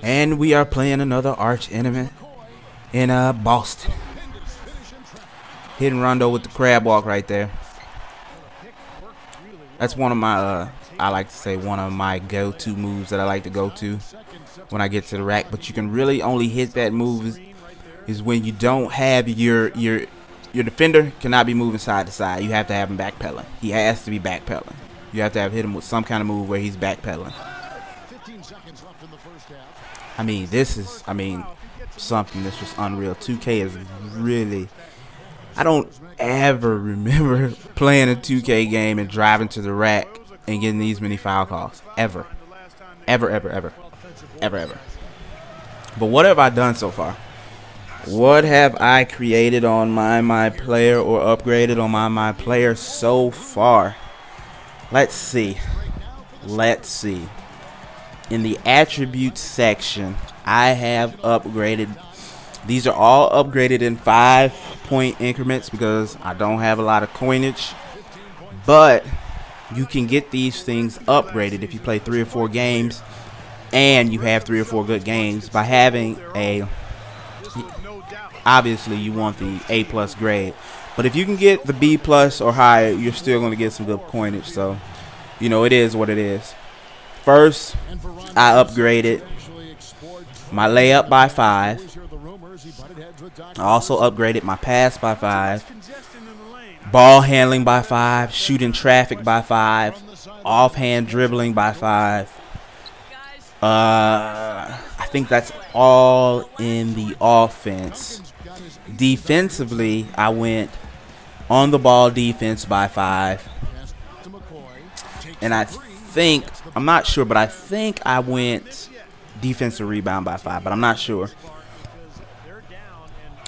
And we are playing another arch enemy in Boston. Hitting Rondo with the crab walk right there. That's one of my, I like to say, one of my go-to moves that I like to go to when I get to the rack. But you can really only hit that move is when you don't have your defender cannot be moving side to side. You have to have him backpedaling. He has to be backpedaling. You have to have hit him with some kind of move where he's backpedaling. I mean, this is, something that's just unreal. 2K is really, I don't ever remember playing a 2K game and driving to the rack and getting these many foul calls. Ever. Ever, ever, ever. Ever, ever. But what have I done so far? What have I created on my player or upgraded on my player so far? Let's see. Let's see. In the attributes section, I have upgraded. These are all upgraded in 5-point increments because I don't have a lot of coinage. But you can get these things upgraded if you play 3 or 4 games and you have 3 or 4 good games by having a, obviously you want the A+ grade. But if you can get the B+ or higher, you're still going to get some good coinage. So, you know, it is what it is. First, I upgraded my layup by 5. I also upgraded my pass by 5. Ball handling by 5. Shooting traffic by 5. Offhand dribbling by 5. I think that's all in the offense. Defensively, I went on the ball defense by 5. And I think, I'm not sure, but I think I went defensive rebound by 5, but I'm not sure.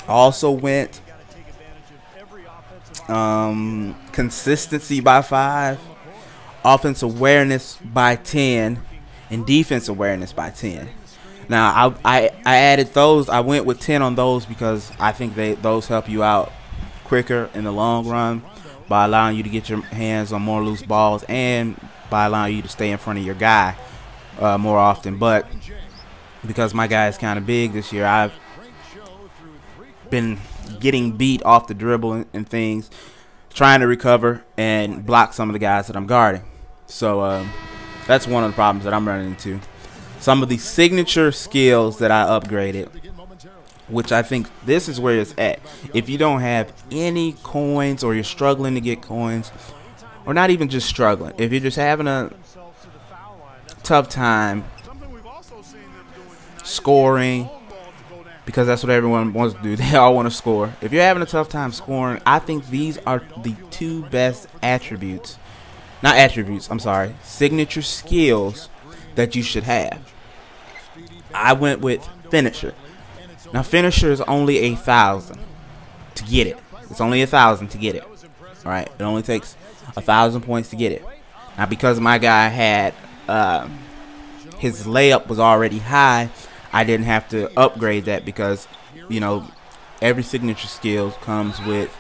I also went consistency by 5, offense awareness by 10, and defense awareness by 10. Now I added those. I went with 10 on those because I think those help you out quicker in the long run by allowing you to get your hands on more loose balls and by allowing you to stay in front of your guy more often. But because my guy is kind of big this year, I've been getting beat off the dribble and things, trying to recover and block some of the guys that I'm guarding. So that's one of the problems that I'm running into. Some of the signature skills that I upgraded, which I think this is where it's at. If you don't have any coins or you're struggling to get coins, or not even just struggling, if you're just having a tough time scoring, because that's what everyone wants to do, they all want to score. If you're having a tough time scoring, I think these are the 2 best attributes, not attributes, I'm sorry, signature skills that you should have. I went with finisher. Now finisher is only 1,000 to get it. It's only 1,000 to get it. All right, it only takes 1,000 points to get it. Now because my guy had his layup was already high, I didn't have to upgrade that because, you know, every signature skill comes with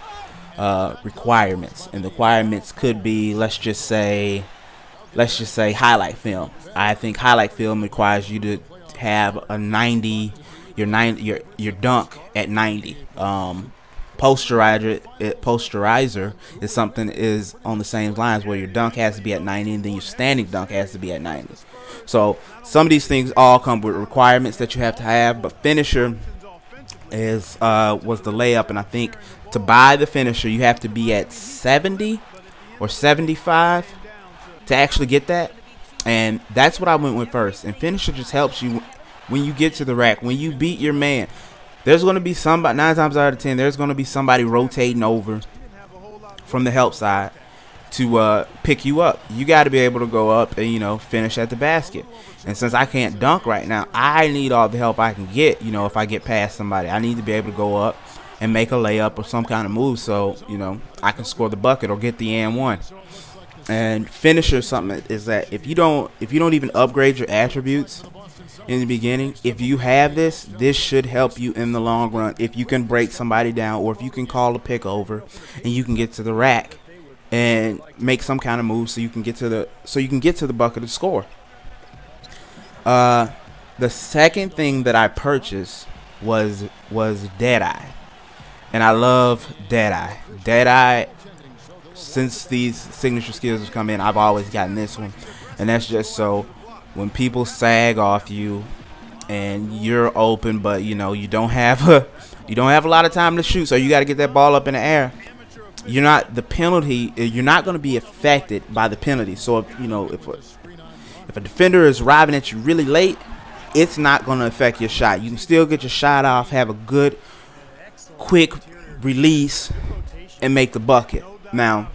requirements, and the requirements could be, let's just say highlight film. I think highlight film requires you to have a 90, your dunk at 90. Posterizer is something is on the same lines where your dunk has to be at 90 and then your standing dunk has to be at 90. So some of these things all come with requirements that you have to have, but finisher is was the layup, and I think to buy the finisher you have to be at 70 or 75 to actually get that, and that's what I went with first. And finisher just helps you when you get to the rack, when you beat your man. There's going to be somebody, 9 times out of 10, there's going to be somebody rotating over from the help side to pick you up. You got to be able to go up and, you know, finish at the basket. And since I can't dunk right now, I need all the help I can get. You know, if I get past somebody, I need to be able to go up and make a layup or some kind of move so, you know, I can score the bucket or get the and one. And finisher something is that if you don't even upgrade your attributes in the beginning, if you have this should help you in the long run. If you can break somebody down, or if you can call a pick over and you can get to the rack and make some kind of move so you can get to the bucket to score. The second thing that I purchased was Deadeye, and I love Deadeye. Deadeye, since these signature skills have come in, I've always gotten this one, and that's just so when people sag off you and you're open, but you know you don't have a lot of time to shoot, so you got to get that ball up in the air. You're not going to be affected by the penalty. So if a defender is arriving at you really late, it's not going to affect your shot. You can still get your shot off, have a good quick release, and make the bucket. Now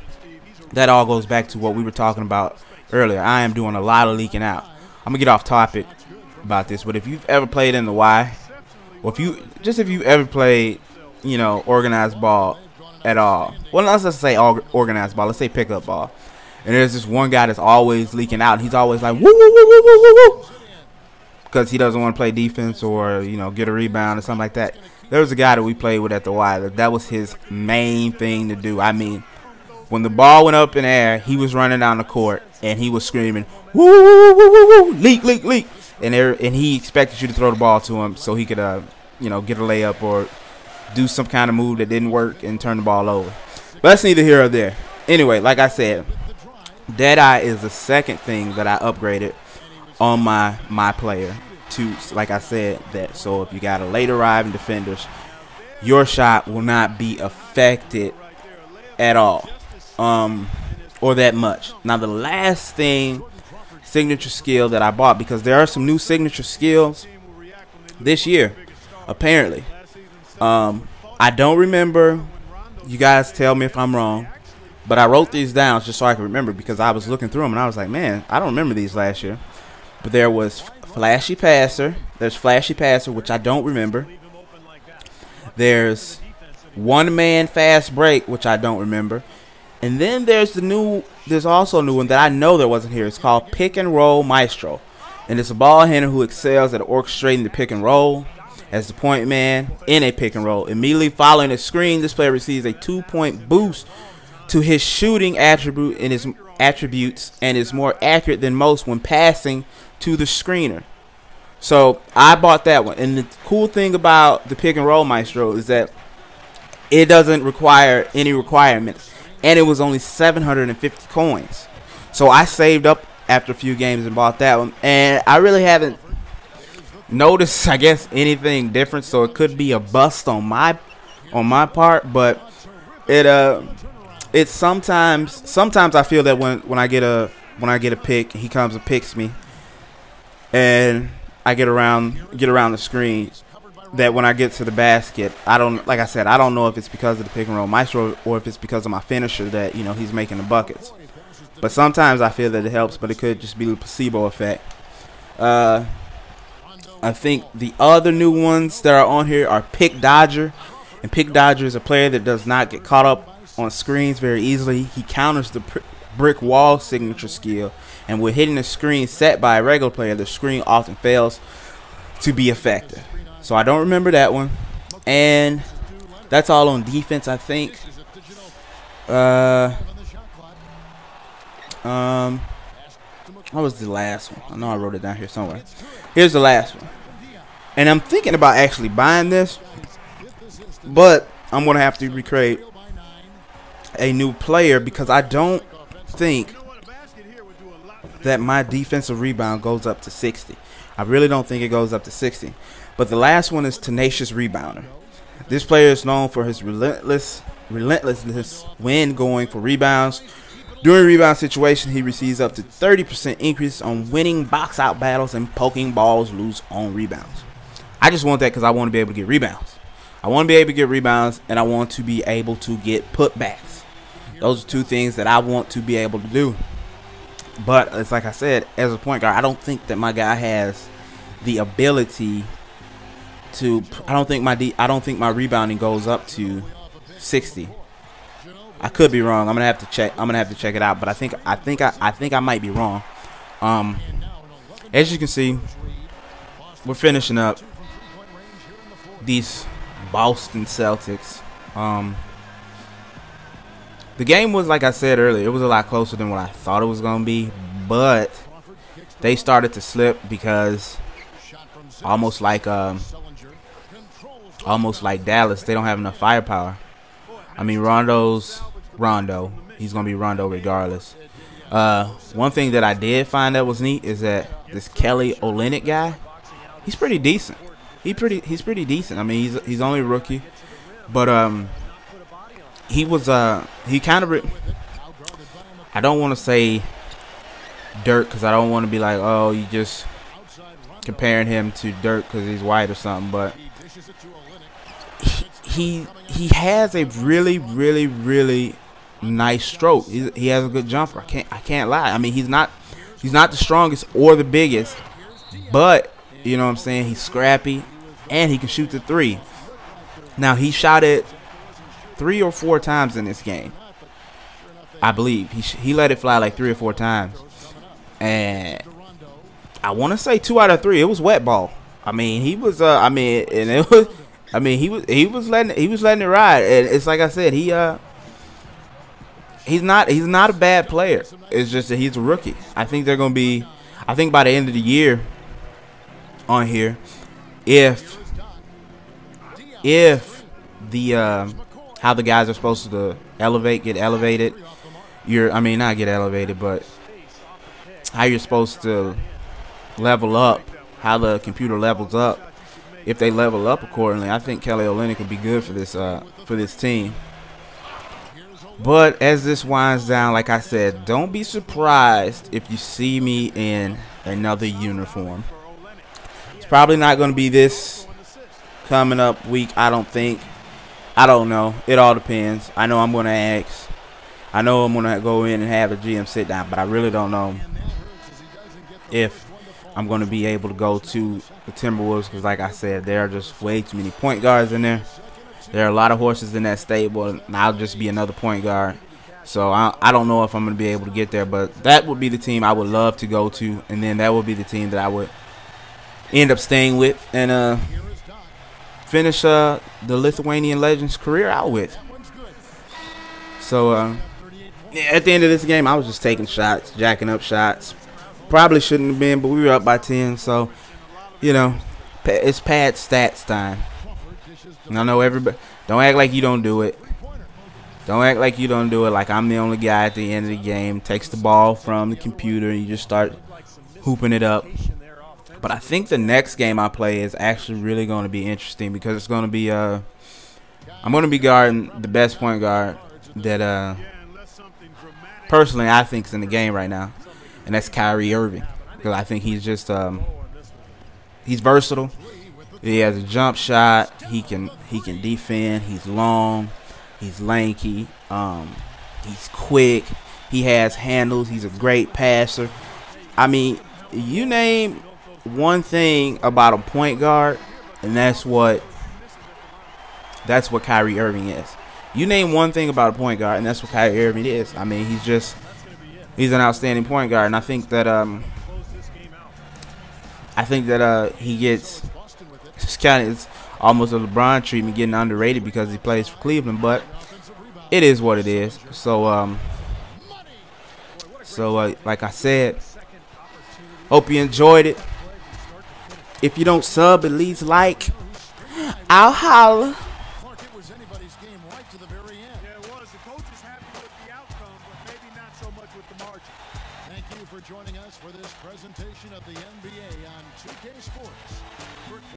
that all goes back to what we were talking about earlier. I am doing a lot of leaking out. I'm gonna get off topic about this, but if you've ever played in the Y, or if you've ever played, you know, organized ball at all, well, let's just say organized ball, let's say pickup ball, and there's this one guy that's always leaking out, and he's always like woo woo woo woo woo woo woo, because he doesn't want to play defense or, you know, get a rebound or something like that. There was a guy that we played with at the Y that was his main thing to do. I mean, when the ball went up in the air, he was running down the court and he was screaming, woo, woo, woo, woo, woo, leak, leak, leak. And he expected you to throw the ball to him so he could, you know, get a layup or do some kind of move that didn't work and turn the ball over. But that's neither here or there. Anyway, like I said, Deadeye is the second thing that I upgraded on my player to, like I said, that so if you got a late arriving defenders, your shot will not be affected at all. Or that much. Now the last thing, signature skill that I bought, because there are some new signature skills this year apparently. I don't remember, you guys tell me if I'm wrong, but I wrote these down just so I can remember, because I was looking through them and I was like, man, I don't remember these last year. But there was Flashy Passer, there's Flashy Passer, which I don't remember. There's One Man Fast Break, which I don't remember. And then there's also a new one that I know that wasn't here. It's called Pick and Roll Maestro. And it's a ball handler who excels at orchestrating the pick and roll as the point man in a pick and roll. Immediately following a screen, this player receives a 2-point boost to his shooting attributes and is more accurate than most when passing to the screener. So I bought that one. And the cool thing about the Pick and Roll Maestro is that it doesn't require any requirements. And it was only 750 coins. So I saved up after a few games and bought that one. And I really haven't noticed, I guess, anything different. So it could be a bust on my part. But it's sometimes I feel that when I get a pick, he comes and picks me, and I get around the screen, that when I get to the basket, like I said, I don't know if it's because of the Pick and Roll Maestro or if it's because of my finisher that, you know, he's making the buckets. But sometimes I feel that it helps, but it could just be the placebo effect. I think the other new ones that are on here are Pick Dodger, and Pick Dodger is a player that does not get caught up on screens very easily. He counters the brick wall signature skill, and when hitting a screen set by a regular player, the screen often fails to be effective. So I don't remember that one. And that's all on defense, I think. What was the last one? I know I wrote it down here somewhere. Here's the last one. And I'm thinking about actually buying this, but I'm going to have to recreate a new player, because I don't think that my defensive rebound goes up to 60. I really don't think it goes up to 60. But the last one is Tenacious Rebounder. This player is known for his relentlessness when going for rebounds. During rebound situation, he receives up to 30% increase on winning box out battles and poking balls loose on rebounds. I just want that because I want to be able to get rebounds. I want to be able to get rebounds, and I want to be able to get putbacks. Those are two things that I want to be able to do. But it's like I said, as a point guard, I don't think that my guy has the ability to. I don't think my rebounding goes up to 60. I could be wrong. I'm gonna have to check it out. But I think I might be wrong. As you can see, we're finishing up these Boston Celtics. The game was, like I said earlier, it was a lot closer than what I thought it was going to be, but they started to slip because almost like Dallas. They don't have enough firepower. I mean, Rondo's Rondo. He's gonna be Rondo regardless. One thing that I did find that was neat is that this Kelly Olynyk guy, he's pretty decent. He's pretty decent. I mean, he's only a rookie, but he kind of, I don't want to say Dirk because I don't want to be like, oh, you just comparing him to Dirk because he's white or something, but he has a really nice stroke. He has a good jumper. I can't lie. I mean, he's not the strongest or the biggest, but you know what I'm saying, he's scrappy and he can shoot the three. Now, he shot it 3 or 4 times in this game, I believe. He let it fly like 3 or 4 times, and I want to say 2 out of 3 it was wet ball. I mean, he was he was letting it ride, and it's like I said, he's not a bad player. It's just that he's a rookie. I think they're gonna be, I think by the end of the year on here, if the how the guys are supposed to get elevated, not get elevated, but how you're supposed to level up, how the computer levels up. If they level up accordingly, I think Kelly Olynyk would be good for this team. But as this winds down, like I said, don't be surprised if you see me in another uniform. It's probably not going to be this coming up week, I don't think. I don't know. It all depends. I know I'm going to ask. I know I'm going to go in and have a GM sit down, but I really don't know if I'm going to be able to go to the Timberwolves because, like I said, there are just way too many point guards in there. There are a lot of horses in that stable, and I'll just be another point guard. So I don't know if I'm going to be able to get there, but that would be the team I would love to go to, and then that would be the team that I would end up staying with and finish the Lithuanian legend's career out with. So at the end of this game, I was just taking shots, jacking up shots. Probably shouldn't have been, but we were up by 10, so, you know, it's pad stats time. And I know everybody, don't act like you don't do it. Don't act like you don't do it like I'm the only guy at the end of the game, takes the ball from the computer and you just start hooping it up. But I think the next game I play is actually really going to be interesting because it's going to be, I'm going to be guarding the best point guard that, personally, I think is in the game right now. And that's Kyrie Irving, because I think he's just he's versatile. He has a jump shot. He can defend. He's long. He's lanky. He's quick. He has handles. He's a great passer. I mean, you name one thing about a point guard, and that's what Kyrie Irving is. You name one thing about a point guard, and that's what Kyrie Irving is. I mean, he's an outstanding point guard, and I think that he gets just kind of, it's almost a LeBron treatment, getting underrated because he plays for Cleveland, but it is what it is. So like I said, hope you enjoyed it. If you don't sub, at least like. I'll holla. Thank you for joining us for this presentation of the NBA on 2K Sports.